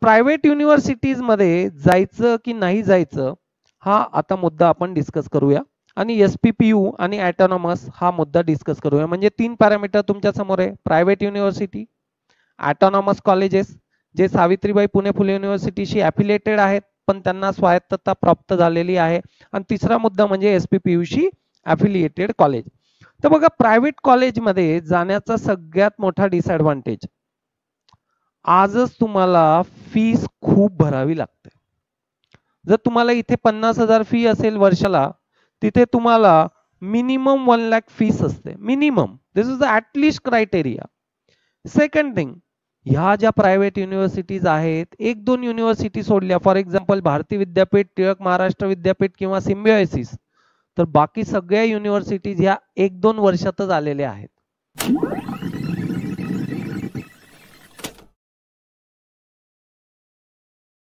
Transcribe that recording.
Private universities मध्ये जायचं की नाही जायचं हा आता मुद्दा आपण डिस्कस करूया आणि SPPU आणि ऑटोनॉमस हा मुद्दा डिस्कस करूया. म्हणजे 3 पॅरामीटर तुमच्या समोर आहे. प्रायव्हेट युनिव्हर्सिटी, ऑटोनॉमस कॉलेजेस जे सावित्रीबाई फुले युनिव्हर्सिटीशी ॲफिलिएटेड आहेत पण त्यांना स्वायत्तता प्राप्त झालेली आहे. आणि तिसरा मुद्दा म्हणजे SPPU शी ॲफिलिएटेड कॉलेज. तर बघा, प्रायव्हेट कॉलेजमध्ये जाण्याचा सगळ्यात मोठा डिसएडव्हान्टेज, आजच तुम्हाला फीस खूप भरावी लागते. जर तुम्हाला इथे 50,000 फी असेल वर्षाला, तिथे तुम्हाला मिनिमम 1 लाख फीस असते. Minimum, this is the at least criteria. Second thing, ह्या ज्या प्रायव्हेट युनिव्हर्सिटीज आहेत, 1-2 युनिव्हर्सिटी सोडल्या, फॉर एक्झाम्पल भारती विद्यापीठ, टिळक महाराष्ट्र विद्यापीठ किंवा सिम्बायोसिस, तर बाकी सगळ्या युनिव्हर्सिटीज ह्या 1-2 वर्षातच आलेल्या आहेत.